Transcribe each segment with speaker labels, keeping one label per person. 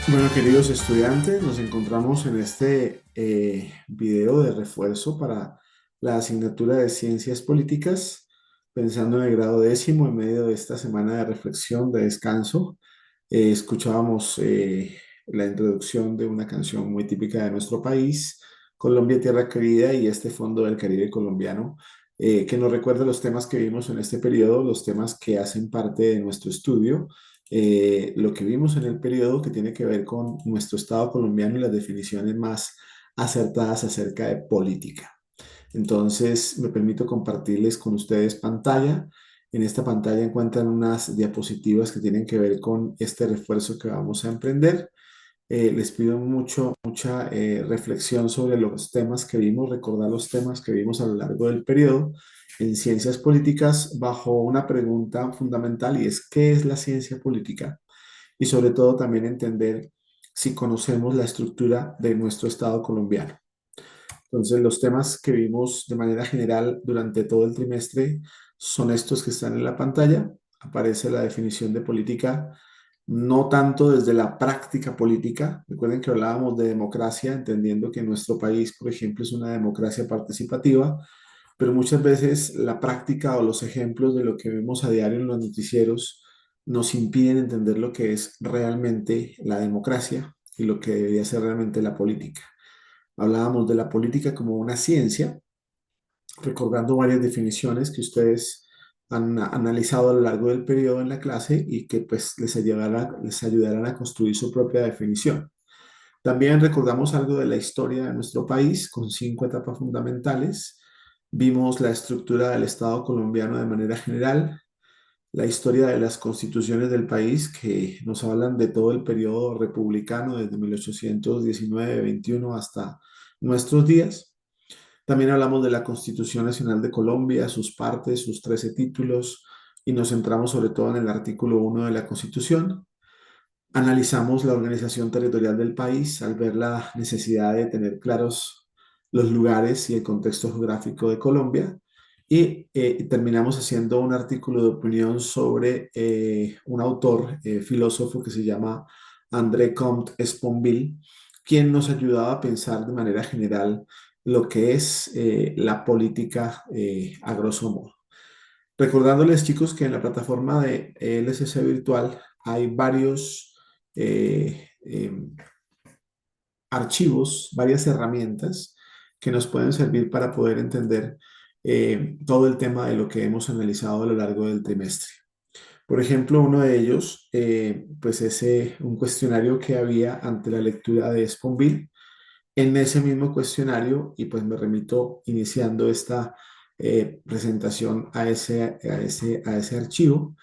Speaker 1: Bueno, queridos estudiantes, nos encontramos en este video de refuerzo para la asignatura de Ciencias Políticas, pensando en el grado décimo en medio de esta semana de reflexión, de descanso. Escuchábamos la introducción de una canción muy típica de nuestro país, Colombia, Tierra Querida, y este Fondo del Caribe colombiano, que nos recuerda los temas que vimos en este periodo, los temas que hacen parte de nuestro estudio, lo que vimos en el periodo que tiene que ver con nuestro Estado colombiano y las definiciones más acertadas acerca de política. Entonces, me permito compartirles con ustedes pantalla. En esta pantalla encuentran unas diapositivas que tienen que ver con este refuerzo que vamos a emprender. Les pido mucha reflexión sobre los temas que vimos, recordar los temas que vimos a lo largo del periodo en ciencias políticas bajo una pregunta fundamental y es ¿qué es la ciencia política? Y sobre todo también entender si conocemos la estructura de nuestro Estado colombiano. Entonces, los temas que vimos de manera general durante todo el trimestre son estos que están en la pantalla. Aparece la definición de política, no tanto desde la práctica política. Recuerden que hablábamos de democracia, entendiendo que nuestro país, por ejemplo, es una democracia participativa, pero muchas veces la práctica o los ejemplos de lo que vemos a diario en los noticieros nos impiden entender lo que es realmente la democracia y lo que debería ser realmente la política. Hablábamos de la política como una ciencia, recordando varias definiciones que ustedes han analizado a lo largo del periodo en la clase y que pues les ayudarán a construir su propia definición. También recordamos algo de la historia de nuestro país con 5 etapas fundamentales. Vimos la estructura del Estado colombiano de manera general, la historia de las constituciones del país que nos hablan de todo el periodo republicano desde 1819-21 hasta nuestros días. También hablamos de la Constitución Nacional de Colombia, sus partes, sus 13 títulos, y nos centramos sobre todo en el artículo 1 de la Constitución. Analizamos la organización territorial del país al ver la necesidad de tener claros los lugares y el contexto geográfico de Colombia. Y terminamos haciendo un artículo de opinión sobre un autor, filósofo que se llama André Comte Sponville, quien nos ayudaba a pensar de manera general lo que es la política a grosso modo. Recordándoles, chicos, que en la plataforma de LSC Virtual hay varios archivos, varias herramientas que nos pueden servir para poder entender todo el tema de lo que hemos analizado a lo largo del trimestre. Por ejemplo, uno de ellos, pues es un cuestionario que había ante la lectura de Sponville. En ese mismo cuestionario, y pues me remito iniciando esta presentación a ese archivo,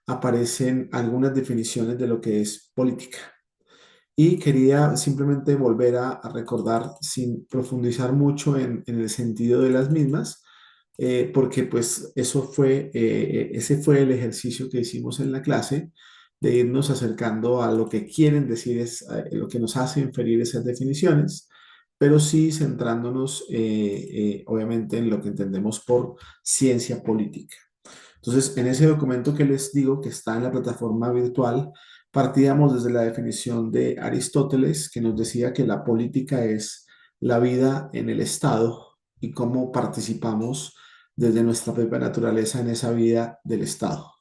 Speaker 1: aparecen algunas definiciones de lo que es política. Y quería simplemente volver a recordar sin profundizar mucho en el sentido de las mismas, porque pues ese fue el ejercicio que hicimos en la clase de irnos acercando a lo que quieren decir, lo que nos hace inferir esas definiciones, pero sí centrándonos obviamente en lo que entendemos por ciencia política. Entonces, en ese documento que les digo que está en la plataforma virtual, partíamos desde la definición de Aristóteles, que nos decía que la política es la vida en el Estado y cómo participamos desde nuestra propia naturaleza en esa vida del Estado.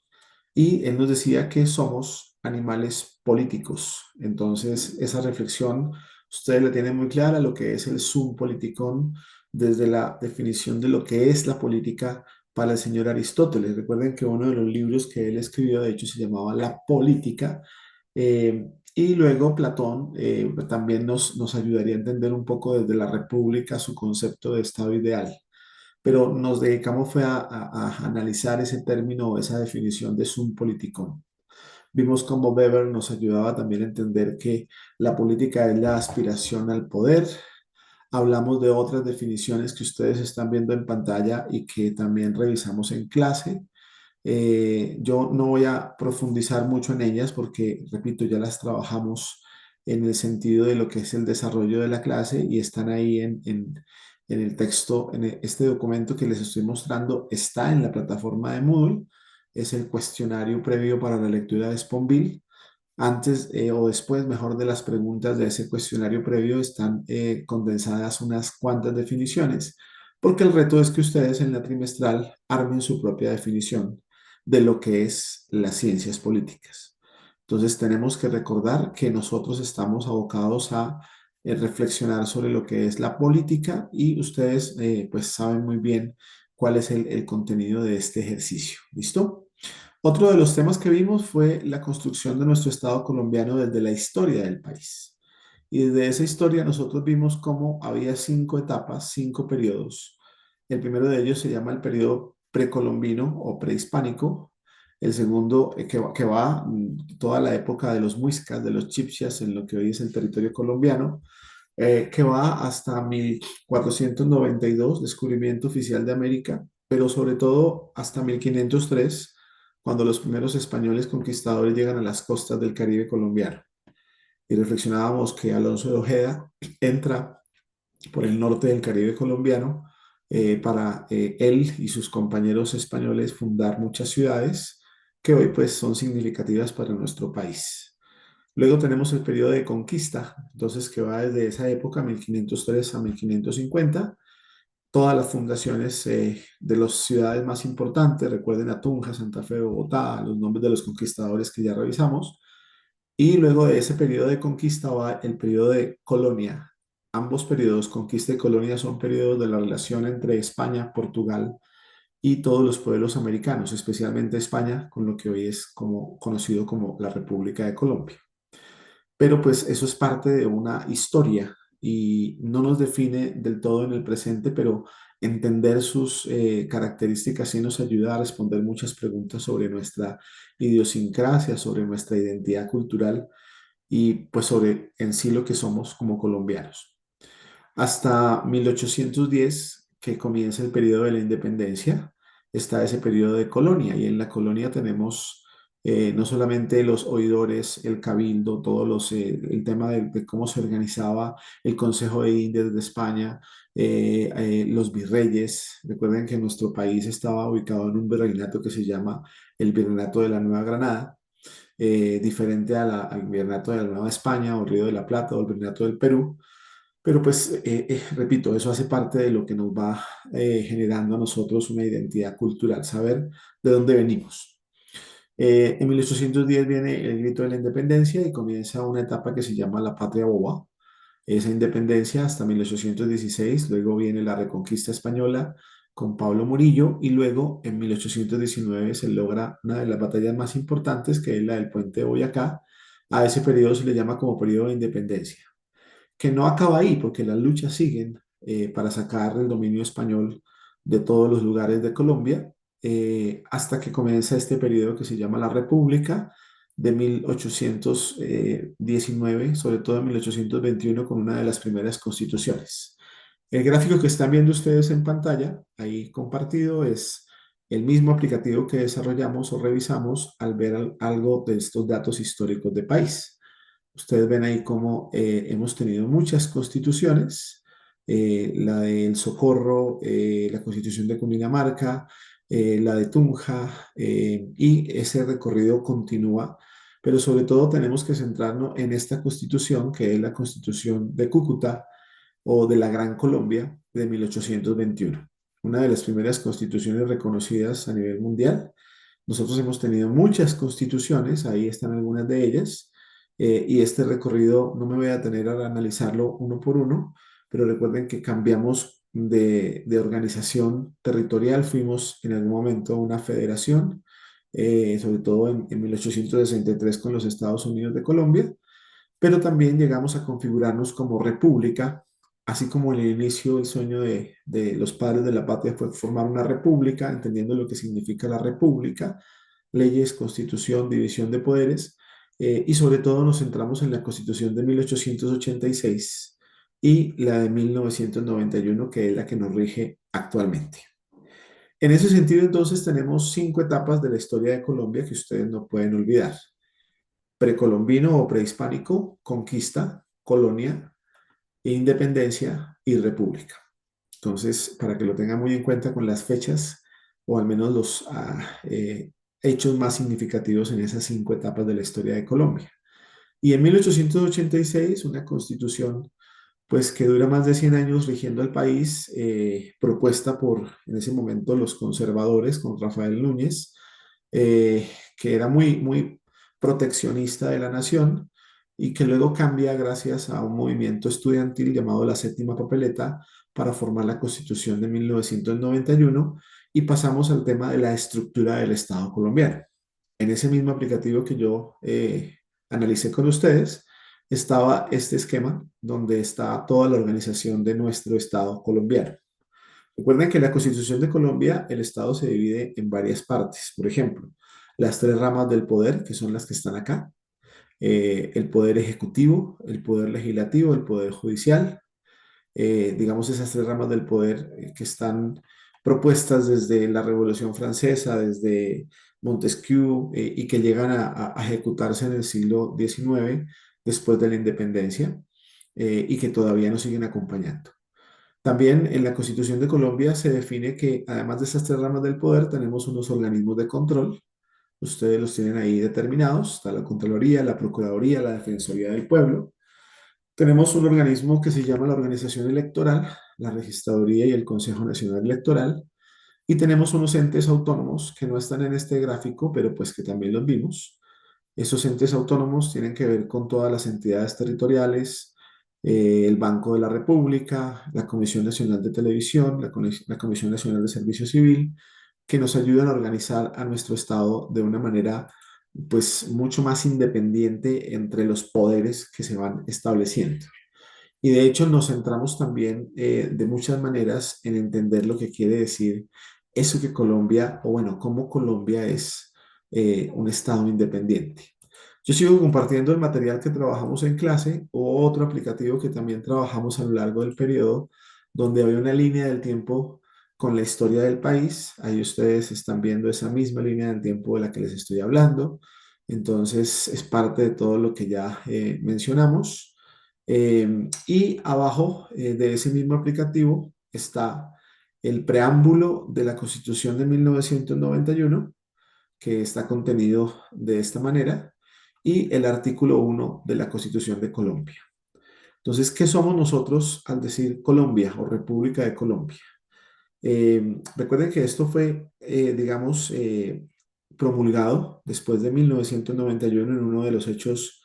Speaker 1: Y él nos decía que somos animales políticos. Entonces, esa reflexión, ustedes la tienen muy clara, lo que es el sum politikon, desde la definición de lo que es la política para el señor Aristóteles. Recuerden que uno de los libros que él escribió, de hecho, se llamaba La Política. Y luego Platón también nos ayudaría a entender un poco desde la República su concepto de Estado ideal, pero nos dedicamos fue a analizar ese término, esa definición de sum politikon. Vimos cómo Weber nos ayudaba también a entender que la política es la aspiración al poder. Hablamos de otras definiciones que ustedes están viendo en pantalla y que también revisamos en clase. Yo no voy a profundizar mucho en ellas porque, repito, ya las trabajamos en el sentido de lo que es el desarrollo de la clase y están ahí en el texto, este documento que les estoy mostrando está en la plataforma de Moodle, es el cuestionario previo para la lectura de Sponville. Antes o después, mejor, de las preguntas de ese cuestionario previo están condensadas unas cuantas definiciones, porque el reto es que ustedes en la trimestral armen su propia definición de lo que es las ciencias políticas. Entonces tenemos que recordar que nosotros estamos abocados a reflexionar sobre lo que es la política y ustedes pues saben muy bien cuál es el contenido de este ejercicio. ¿Listo? Otro de los temas que vimos fue la construcción de nuestro Estado colombiano desde la historia del país. Y desde esa historia nosotros vimos cómo había 5 etapas, 5 periodos. El primero de ellos se llama el periodo precolombino o prehispánico. El segundo, que va toda la época de los muiscas, de los chipchas, en lo que hoy es el territorio colombiano, que va hasta 1492, descubrimiento oficial de América, pero sobre todo hasta 1503, cuando los primeros españoles conquistadores llegan a las costas del Caribe colombiano. Y reflexionábamos que Alonso de Ojeda entra por el norte del Caribe colombiano para él y sus compañeros españoles fundar muchas ciudades que hoy pues son significativas para nuestro país. Luego tenemos el periodo de conquista, entonces que va desde esa época, 1503 a 1550, todas las fundaciones de las ciudades más importantes, recuerden a Tunja, Santa Fe, Bogotá, los nombres de los conquistadores que ya revisamos, y luego de ese periodo de conquista va el periodo de colonia. Ambos periodos, conquista y colonia, son periodos de la relación entre España, Portugal y todos los pueblos americanos, especialmente España, con lo que hoy es como, conocido como la República de Colombia. Pero pues eso es parte de una historia y no nos define del todo en el presente, pero entender sus características sí nos ayuda a responder muchas preguntas sobre nuestra idiosincrasia, sobre nuestra identidad cultural y pues sobre en sí lo que somos como colombianos. Hasta 1810, que comienza el periodo de la independencia, está ese periodo de colonia y en la colonia tenemos no solamente los oidores, el cabildo, el tema de cómo se organizaba el Consejo de Indias de España, los virreyes. Recuerden que nuestro país estaba ubicado en un virreinato que se llama el Virreinato de la Nueva Granada, diferente al Virreinato de la Nueva España o Río de la Plata o el Virreinato del Perú. Pero pues, repito, eso hace parte de lo que nos va generando a nosotros una identidad cultural, saber de dónde venimos. En 1810 viene el grito de la independencia y comienza una etapa que se llama la Patria Boba. Esa independencia hasta 1816, luego viene la Reconquista Española con Pablo Murillo y luego en 1819 se logra una de las batallas más importantes, que es la del Puente de Boyacá. A ese periodo se le llama como periodo de independencia, que no acaba ahí, porque las luchas siguen para sacar el dominio español de todos los lugares de Colombia, hasta que comienza este periodo que se llama la República de 1819, sobre todo en 1821, con una de las primeras constituciones. El gráfico que están viendo ustedes en pantalla, ahí compartido, es el mismo aplicativo que desarrollamos o revisamos al ver algo de estos datos históricos de país. Ustedes ven ahí cómo hemos tenido muchas constituciones, la del Socorro, la constitución de Cundinamarca, la de Tunja, y ese recorrido continúa, pero sobre todo tenemos que centrarnos en esta constitución, que es la constitución de Cúcuta o de la Gran Colombia de 1821, una de las primeras constituciones reconocidas a nivel mundial. Nosotros hemos tenido muchas constituciones, ahí están algunas de ellas, y este recorrido no me voy a detener a analizarlo uno por uno, pero recuerden que cambiamos de organización territorial, fuimos en algún momento una federación, sobre todo en 1863 con los Estados Unidos de Colombia, pero también llegamos a configurarnos como república, así como en el inicio el sueño de los padres de la patria fue formar una república, entendiendo lo que significa la república, leyes, constitución, división de poderes, y sobre todo nos centramos en la constitución de 1886 y la de 1991, que es la que nos rige actualmente. En ese sentido, entonces, tenemos 5 etapas de la historia de Colombia que ustedes no pueden olvidar: precolombino o prehispánico, conquista, colonia, independencia y república. Entonces, para que lo tengan muy en cuenta con las fechas o al menos los hechos más significativos en esas 5 etapas de la historia de Colombia. Y en 1886, una constitución pues que dura más de 100 años rigiendo el país, propuesta por en ese momento los conservadores con Rafael Núñez, que era muy proteccionista de la nación y que luego cambia gracias a un movimiento estudiantil llamado la Séptima Papeleta para formar la Constitución de 1991 y pasamos al tema de la estructura del Estado colombiano. En ese mismo aplicativo que yo analicé con ustedes, estaba este esquema donde está toda la organización de nuestro Estado colombiano. Recuerden que en la Constitución de Colombia el Estado se divide en varias partes. Por ejemplo, las tres ramas del poder, que son las que están acá, el poder ejecutivo, el poder legislativo, el poder judicial, digamos, esas tres ramas del poder que están propuestas desde la Revolución Francesa, desde Montesquieu, y que llegan a ejecutarse en el siglo XIX, después de la independencia, y que todavía nos siguen acompañando. También en la Constitución de Colombia se define que además de esas tres ramas del poder, tenemos unos organismos de control. Ustedes los tienen ahí determinados. Está la Contraloría, la Procuraduría, la Defensoría del Pueblo. Tenemos un organismo que se llama la Organización Electoral, la Registraduría y el Consejo Nacional Electoral, y tenemos unos entes autónomos que no están en este gráfico, pero pues que también los vimos. Esos entes autónomos tienen que ver con todas las entidades territoriales, el Banco de la República, la Comisión Nacional de Televisión, la Comisión Nacional de Servicio Civil, que nos ayudan a organizar a nuestro Estado de una manera pues mucho más independiente entre los poderes que se van estableciendo. Y de hecho nos centramos también de muchas maneras en entender lo que quiere decir eso que Colombia, o bueno, cómo Colombia es un Estado independiente. Yo sigo compartiendo el material que trabajamos en clase o otro aplicativo que también trabajamos a lo largo del periodo, donde hay una línea del tiempo con la historia del país. Ahí ustedes están viendo esa misma línea del tiempo de la que les estoy hablando. Entonces es parte de todo lo que ya mencionamos. Y abajo de ese mismo aplicativo está el preámbulo de la Constitución de 1991, que está contenido de esta manera, y el artículo 1 de la Constitución de Colombia. Entonces, ¿qué somos nosotros al decir Colombia o República de Colombia? Recuerden que esto fue, digamos, promulgado después de 1991 en uno de los hechos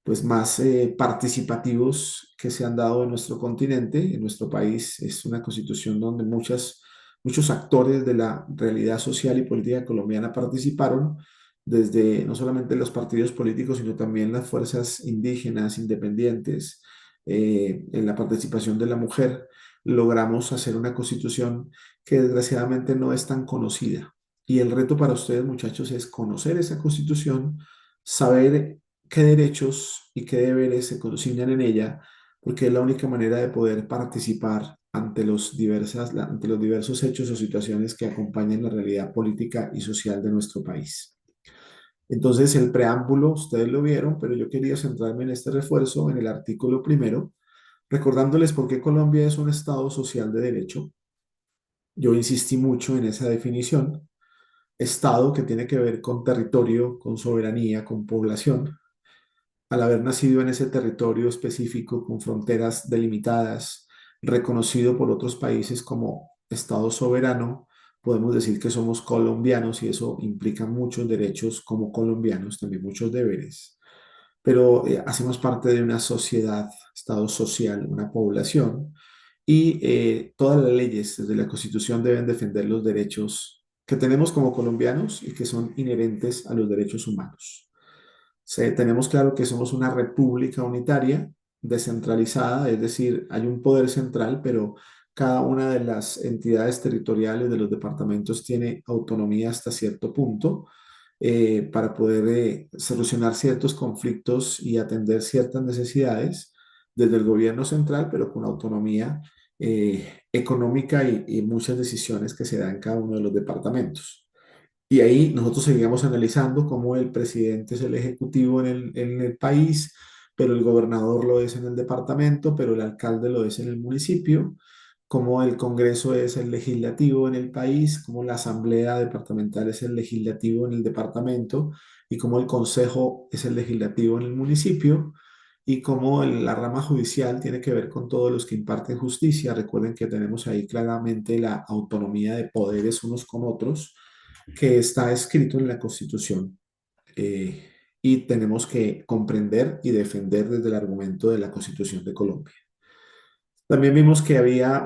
Speaker 1: pues, más participativos que se han dado en nuestro continente, en nuestro país. Es una constitución donde muchos actores de la realidad social y política colombiana participaron, desde no solamente los partidos políticos, sino también las fuerzas indígenas, independientes, en la participación de la mujer logramos hacer una constitución que desgraciadamente no es tan conocida. Y el reto para ustedes, muchachos, es conocer esa constitución, saber qué derechos y qué deberes se consignan en ella, porque es la única manera de poder participar ante los diversos hechos o situaciones que acompañan la realidad política y social de nuestro país. Entonces, el preámbulo, ustedes lo vieron, pero yo quería centrarme en este refuerzo, en el artículo primero, recordándoles por qué Colombia es un Estado social de derecho. Yo insistí mucho en esa definición. Estado que tiene que ver con territorio, con soberanía, con población. Al haber nacido en ese territorio específico, con fronteras delimitadas, reconocido por otros países como Estado soberano, podemos decir que somos colombianos y eso implica muchos derechos como colombianos, también muchos deberes. Pero hacemos parte de una sociedad, Estado social, una población, y todas las leyes desde la Constitución deben defender los derechos que tenemos como colombianos y que son inherentes a los derechos humanos. Tenemos claro que somos una república unitaria, descentralizada, es decir, hay un poder central, pero cada una de las entidades territoriales de los departamentos tiene autonomía hasta cierto punto para poder solucionar ciertos conflictos y atender ciertas necesidades desde el gobierno central, pero con autonomía económica y muchas decisiones que se dan en cada uno de los departamentos. Y ahí nosotros seguíamos analizando cómo el presidente es el ejecutivo en el país, pero el gobernador lo es en el departamento, pero el alcalde lo es en el municipio, cómo el Congreso es el legislativo en el país, cómo la Asamblea Departamental es el legislativo en el departamento y cómo el Consejo es el legislativo en el municipio y cómo la rama judicial tiene que ver con todos los que imparten justicia. Recuerden que tenemos ahí claramente la autonomía de poderes unos con otros que está escrito en la Constitución. eh, y tenemos que comprender y defender desde el argumento de la Constitución de Colombia. También vimos que había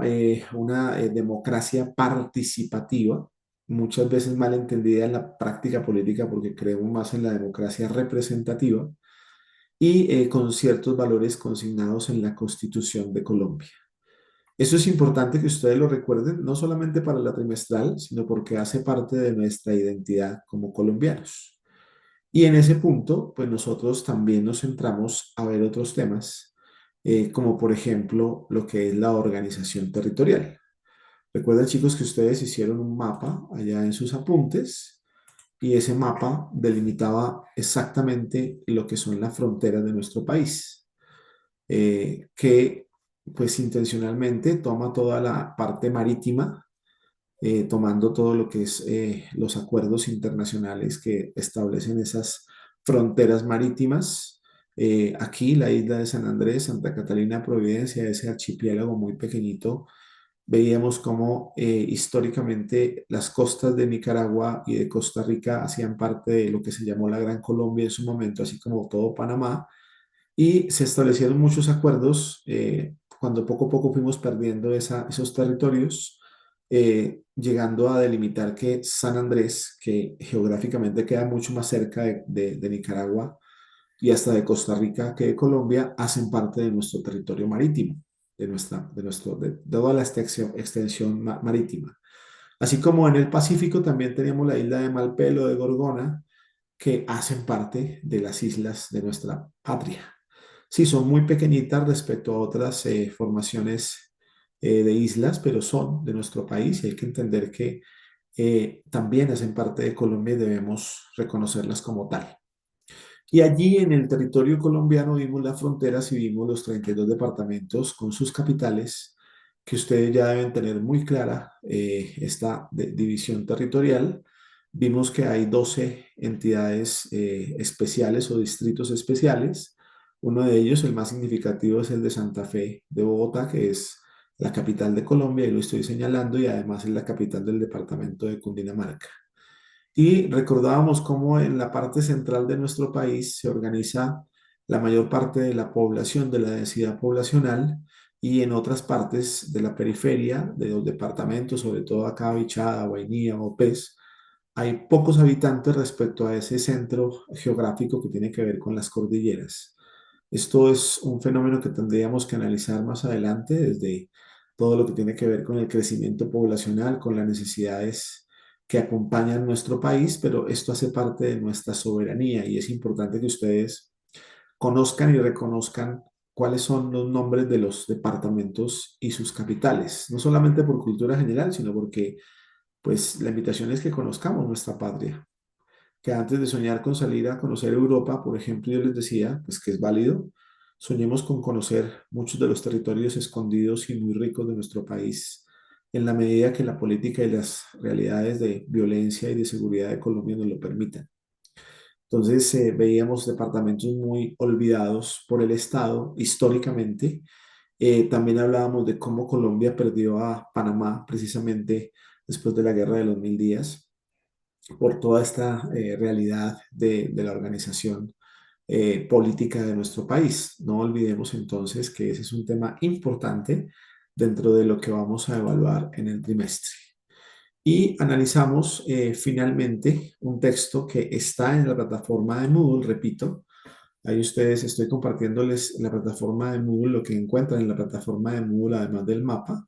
Speaker 1: una democracia participativa, muchas veces mal entendida en la práctica política porque creemos más en la democracia representativa y con ciertos valores consignados en la Constitución de Colombia. Eso es importante que ustedes lo recuerden, no solamente para la trimestral, sino porque hace parte de nuestra identidad como colombianos. Y en ese punto, pues nosotros también nos centramos a ver otros temas, como por ejemplo lo que es la organización territorial. Recuerden, chicos, que ustedes hicieron un mapa allá en sus apuntes y ese mapa delimitaba exactamente lo que son las fronteras de nuestro país, que pues intencionalmente toma toda la parte marítima, tomando todo lo que es los acuerdos internacionales que establecen esas fronteras marítimas. Aquí la isla de San Andrés, Santa Catalina, Providencia, ese archipiélago muy pequeñito, veíamos cómo históricamente las costas de Nicaragua y de Costa Rica hacían parte de lo que se llamó la Gran Colombia en su momento, así como todo Panamá, y se establecieron muchos acuerdos cuando poco a poco fuimos perdiendo esos territorios, llegando a delimitar que San Andrés, que geográficamente queda mucho más cerca de Nicaragua y hasta de Costa Rica que de Colombia, hacen parte de nuestro territorio marítimo, de toda la extensión marítima. Así como en el Pacífico también teníamos la isla de Malpelo, de Gorgona, que hacen parte de las islas de nuestra patria. Sí, son muy pequeñitas respecto a otras formaciones de islas, pero son de nuestro país y hay que entender que también hacen parte de Colombia y debemos reconocerlas como tal. Y allí en el territorio colombiano vimos las fronteras y vimos los 32 departamentos con sus capitales, que ustedes ya deben tener muy clara esta división territorial. Vimos que hay 12 entidades especiales o distritos especiales. Uno de ellos, el más significativo, es el de Santa Fe de Bogotá, que es la capital de Colombia, y lo estoy señalando, y además es la capital del departamento de Cundinamarca. Y recordábamos cómo en la parte central de nuestro país se organiza la mayor parte de la población, de la densidad poblacional, y en otras partes de la periferia, de los departamentos, sobre todo acá Bichada, Guainía, Opes, hay pocos habitantes respecto a ese centro geográfico que tiene que ver con las cordilleras. Esto es un fenómeno que tendríamos que analizar más adelante desde todo lo que tiene que ver con el crecimiento poblacional, con las necesidades que acompañan nuestro país, pero esto hace parte de nuestra soberanía y es importante que ustedes conozcan y reconozcan cuáles son los nombres de los departamentos y sus capitales, no solamente por cultura general, sino porque pues la invitación es que conozcamos nuestra patria, que antes de soñar con salir a conocer Europa, por ejemplo, yo les decía, pues que es válido, soñemos con conocer muchos de los territorios escondidos y muy ricos de nuestro país, en la medida que la política y las realidades de violencia y de seguridad de Colombia nos lo permitan. Entonces, veíamos departamentos muy olvidados por el Estado históricamente. También hablábamos de cómo Colombia perdió a Panamá precisamente después de la Guerra de los Mil Días por toda esta realidad de la organización política de nuestro país. No olvidemos entonces que ese es un tema importante dentro de lo que vamos a evaluar en el trimestre. Y analizamos finalmente un texto que está en la plataforma de Moodle, repito. Ahí ustedes, estoy compartiéndoles en la plataforma de Moodle lo que encuentran en la plataforma de Moodle, además del mapa.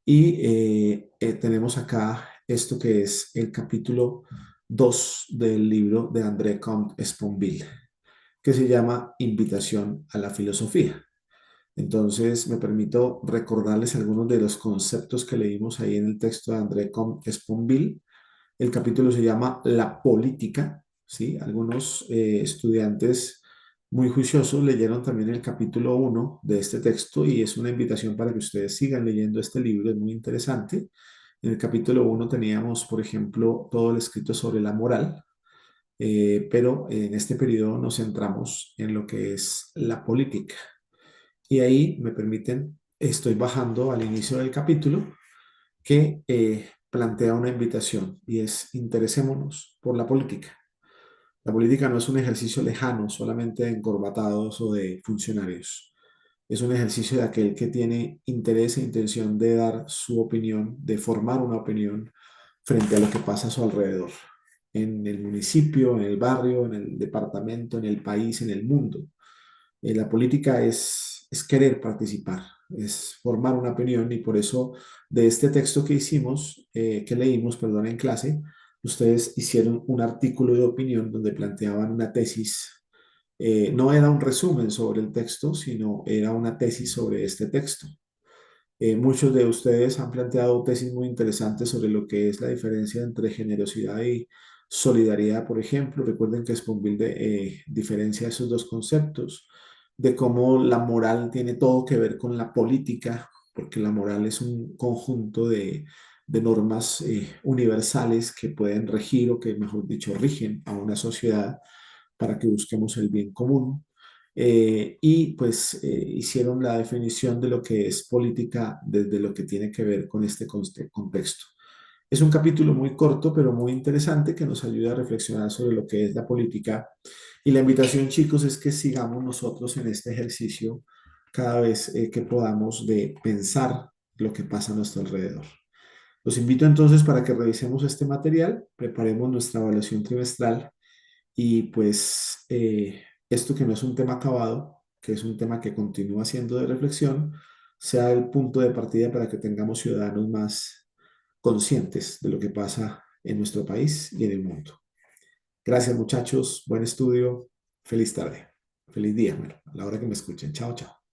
Speaker 1: Y tenemos acá esto que es el capítulo 2 del libro de André Comte Sponville, que se llama Invitación a la Filosofía. Entonces, me permito recordarles algunos de los conceptos que leímos ahí en el texto de André Comte Sponville. El capítulo se llama La política, ¿sí? Algunos estudiantes muy juiciosos, leyeron también el capítulo 1 de este texto y es una invitación para que ustedes sigan leyendo este libro, es muy interesante. En el capítulo 1 teníamos, por ejemplo, todo el escrito sobre la moral, pero en este periodo nos centramos en lo que es la política. Y ahí me permiten, estoy bajando al inicio del capítulo que plantea una invitación y es interesémonos por la política. La política no es un ejercicio lejano solamente de encorbatados o de funcionarios. Es un ejercicio de aquel que tiene interés e intención de dar su opinión, de formar una opinión frente a lo que pasa a su alrededor, en el municipio, en el barrio, en el departamento, en el país, en el mundo. La política es querer participar, es formar una opinión y por eso de este texto que hicimos, que leímos, perdón, en clase, ustedes hicieron un artículo de opinión donde planteaban una tesis. No era un resumen sobre el texto, sino era una tesis sobre este texto. Muchos de ustedes han planteado tesis muy interesantes sobre lo que es la diferencia entre generosidad y solidaridad, por ejemplo. Recuerden que Sponville diferencia esos dos conceptos, de cómo la moral tiene todo que ver con la política, porque la moral es un conjunto de normas universales que pueden regir o que, mejor dicho, rigen a una sociedad para que busquemos el bien común. Y pues hicieron la definición de lo que es política desde lo que tiene que ver con este contexto. Es un capítulo muy corto, pero muy interesante que nos ayuda a reflexionar sobre lo que es la política. Y la invitación, chicos, es que sigamos nosotros en este ejercicio cada vez que podamos de pensar lo que pasa a nuestro alrededor. Los invito entonces para que revisemos este material, preparemos nuestra evaluación trimestral y pues esto que no es un tema acabado, que es un tema que continúa siendo de reflexión, sea el punto de partida para que tengamos ciudadanos más conscientes de lo que pasa en nuestro país y en el mundo. Gracias muchachos, buen estudio, feliz tarde, feliz día, bueno, a la hora que me escuchen. Chao, chao.